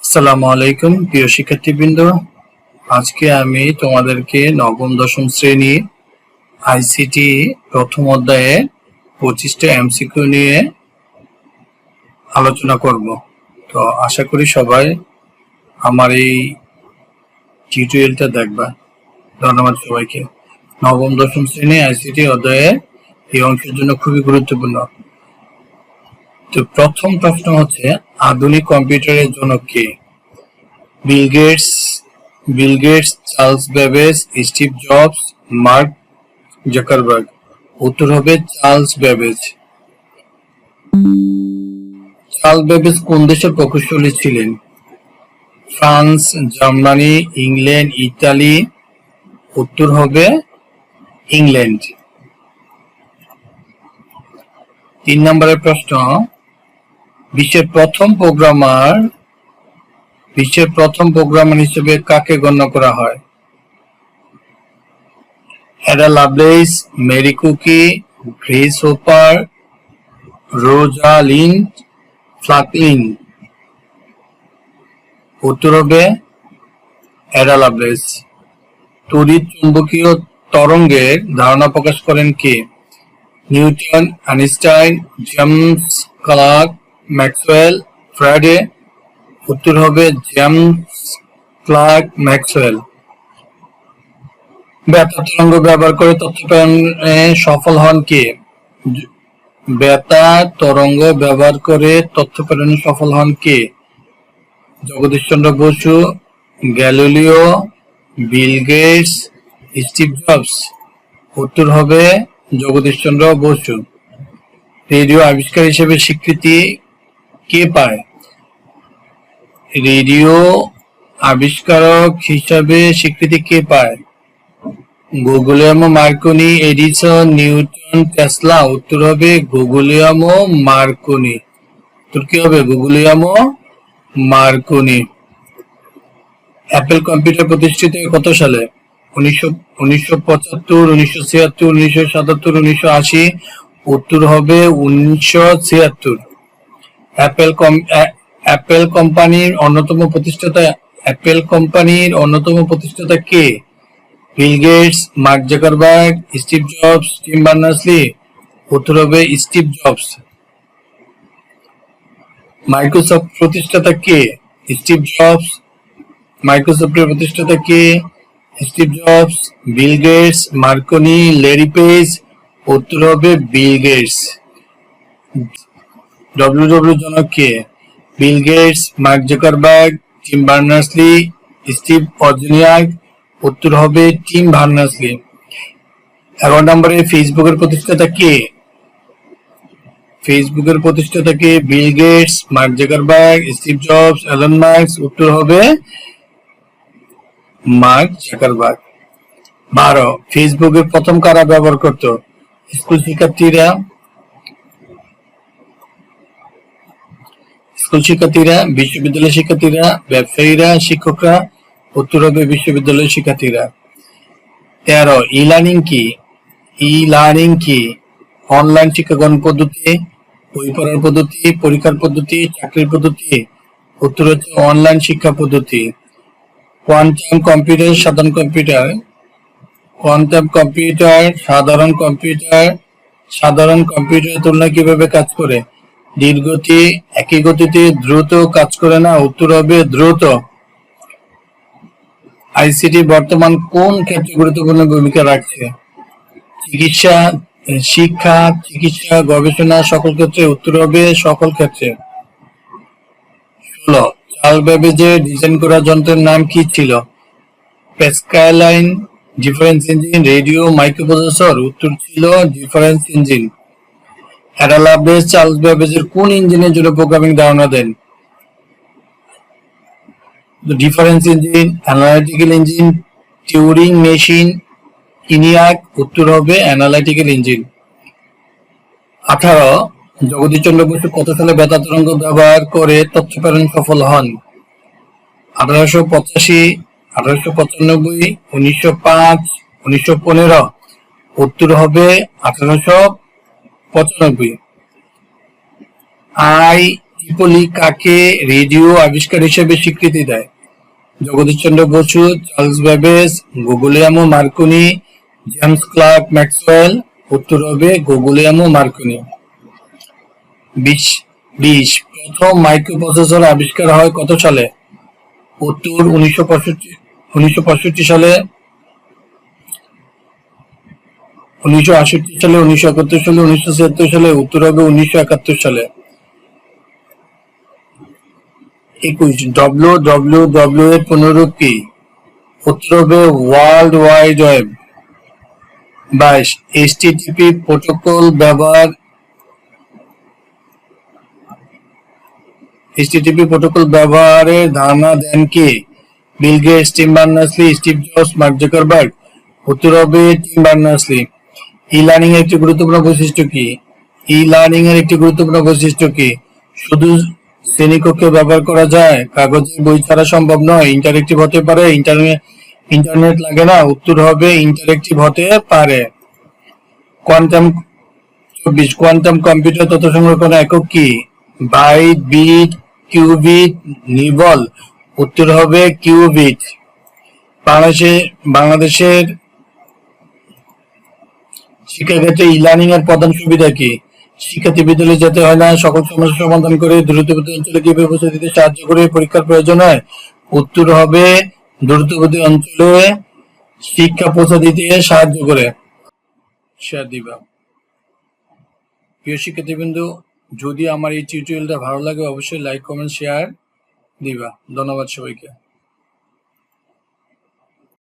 আসসালামু আলাইকুম প্রিয় শিক্ষার্থীবৃন্দ। আজকে আমি তোমাদেরকে নবম দশম শ্রেণী আইসিটি প্রথম অধ্যায়ে 25টা এমসিকিউ নিয়ে আলোচনা করব। তো আশা করি সবাই আমার এই টিউটোরিয়ালটা দেখবা। ধন্যবাদ সবাইকে। নবম দশম শ্রেণী আইসিটি অধ্যায়ে এই অংশের জন্য খুবই গুরুত্বপূর্ণ। তো প্রথম প্রশ্ন হচ্ছে, আধুনিক কম্পিউটারের জনক কে? Bill Gates, Charles Babbage, Steve Jobs, Mark Zuckerberg. উত্তর হবে চার্লস বেবেজ। চার্লস বেবেজ কোন দেশের প্রকৌশলী ছিলেন? France, Germany, England, Italy. উত্তর হবে ইংল্যান্ড। 3 নম্বরের প্রশ্ন, বিশ্বের প্রথম প্রোগ্রামার হিসেবে কাকে গণ্য করা হয়? Ada Lovelace, Mary Cookie, Grace Hopper, Rosalind Franklin. উত্তর হবে অ্যাডা লাভলেস। তড়িৎ চুম্বকীয় তরঙ্গের ধারণা প্রকাশ করেন কে? Newton, Einstein, James Clerk, Maxwell, Faraday. উত্তর হবে জেমস ক্লার্ক ম্যাক্সওয়েল। বেতার তরঙ্গ ব্যবহার করে তথ্য প্রেরণে সফল হন কে? বেতার তরঙ্গ ব্যবহার করে তথ্য প্রেরণে সফল হন কে? Jagadishchandra Bose, Galileo, Bill Gates, Steve Jobs. উত্তর হবে জগদীশচন্দ্র বসু। রেডিও আবিষ্কার হিসেবে স্বীকৃতি কে পায়? রেডিও আবিষ্কারক হিসাবে স্বীকৃতি কে পায়? গুগলিয়ামো মার্কনি, এডিসন, নিউটন, টেসলা। উত্তর হবে গুগলিয়ামো মার্কনি। উত্তর কি হবে? গুগলিয়ামো মার্কনি। অ্যাপল কম্পিউটার প্রতিষ্ঠিত হয় কত সালে? 1975, 1976, 1977, 1980। উত্তর হবে 1976। অ্যাপল কোম্পানির অন্যতম প্রতিষ্ঠাতা কে? Bill Gates, Mark Zuckerberg, Steve Jobs, Tim Berners-Lee. উত্তর হবে স্টিভ জবস। মাইক্রোসফট প্রতিষ্ঠাতা কে? Steve Jobs. মাইক্রোসফটের প্রতিষ্ঠাতা কে? Steve Jobs, Bill Gates, Marconi, Larry Page. উত্তর হবে বিল গেটস। ডব্লিউডব্লিউ জনক কে? Bill Gates, Mark Zuckerberg, Tim Berners-Lee, Steve Wozniak. উত্তর হবে টিম বার্নার্স-লি। 11 নম্বরে ফেসবুকের প্রতিষ্ঠাতা কে? ফেসবুকের প্রতিষ্ঠাতা কে? Bill Gates, Mark Zuckerberg, Steve Jobs, Elon Musk. উত্তর হবে মার্ক জাকারবার্গ। 12, ফেসবুকের প্রথম কারা ব্যবহার করত? স্কুল শিক্ষার্থীরা, বিশ্ববিদ্যালয়ের শিক্ষার্থীরা, ব্যবসায়ীরা, শিক্ষকরা। উত্তর হবে বিশ্ববিদ্যালয়ের শিক্ষার্থীরা। 13, ই লার্নিং কি? অনলাইন শিক্ষাগ্রহণ পদ্ধতি, বই পড়ার পদ্ধতি, পরীক্ষার পদ্ধতি, চাকরির পদ্ধতি। উত্তর হচ্ছে অনলাইন শিক্ষা পদ্ধতি। কোয়ান্টাম কম্পিউটার, সাধারণ কম্পিউটারের তুলনায় কিভাবে কাজ করে? ধীরগতি, একই গতিতে, দ্রুত কাজ করে না। উত্তর হবে দ্রুত। আইসিটি বর্তমান কোন ক্ষেত্রে গুরুত্বপূর্ণ ভূমিকা রাখছে? শিক্ষা, চিকিৎসা, গবেষণা, সকল ক্ষেত্রে। উত্তর হবে সকল ক্ষেত্রে। 16, চার্লস বেবেজের ডিজাইন করা যন্ত্রের নাম কি ছিল? Pascaline, difference engine, radio, microprocessor. উত্তর ছিল difference engine. Ada Lovelace Charles বেবেজের কোন ইঞ্জিনের জন্য প্রোগ্রামিং ধারণা দেন? Difference engine, analytical engine, Turing machine, ENIAC. উত্তর হবে অ্যানালিটিক্যাল ইঞ্জিন। 18, জগদীশচন্দ্র বসু কত সালে বেতার তরঙ্গ ব্যবহার করে তথ্য প্রেরণ সফল হন? 1885, 1895, 1905, 1915। উত্তর হবে 1895। ট্রিপলি কাকে রেডিও আবিষ্কার হিসেবে স্বীকৃতি দেয়? Jagadishchandra Bose, Charles Babbage, Guglielmo Marconi, James Clerk Maxwell. উত্তর হবে গুগুলিয়ামো মার্কনি। 20 প্রথম মাইক্রোপ্রসেসর আবিষ্কার হয় কত সালে? উত্তর 1965 সালে, 1968 সালে, 1971 সালে, 1976 সালে। উত্তর হবে 1971 সালে। 21 WWW এর পুনরূপ কি? উত্তর হবে world wide web. 22 HTTP protocol ব্যবহারের ধারণা দেন কে? Bill Gates, Tim Berners-Lee, Steve Jobs, Mark Zuckerberg. উত্তর হবে টিম বার্নার্স-লি। ই লার্নিং এর একটি গুরুত্বপূর্ণ বৈশিষ্ট্য কি? শুধু শ্রেণীকক্ষে ব্যবহার করা যায়, কাগজের বই ছাড়া সম্ভব নয়, ইন্টারেক্টিভ হতে পারে, ইন্টারনেট লাগে না। উত্তর হবে ইন্টারেক্টিভ হতে পারে। কোয়ান্টাম 24 কোয়ান্টাম কম্পিউটার তথ্য সংরক্ষণ একক কি? Byte, bit, qubit, nibble. উত্তর হবে কিউবিট। বাংলাদেশের শিক্ষাক্ষেত্রে ই লার্নিং এর প্রধান সুবিধা কি? শিক্ষার্থী বিদ্যালয়ে যেতে হয় না, সকল সমস্যা সমাধান করে, দ্রুতগতি অঞ্চলে কি ব্যবস্থা দিতে সাহায্য করে, পরীক্ষার প্রয়োজন হয়। উত্তর হবে দ্রুতগতি অঞ্চলে শিক্ষা পৌঁছে দিতে সাহায্য করে। শেয়ার দিবা। প্রিয় শিক্ষার্থীবৃন্দ, যদি আমার এই টিউটোরিয়ালটা ভালো লাগে অবশ্যই লাইক, কমেন্ট, শেয়ার দিবা। ধন্যবাদ সবাইকে।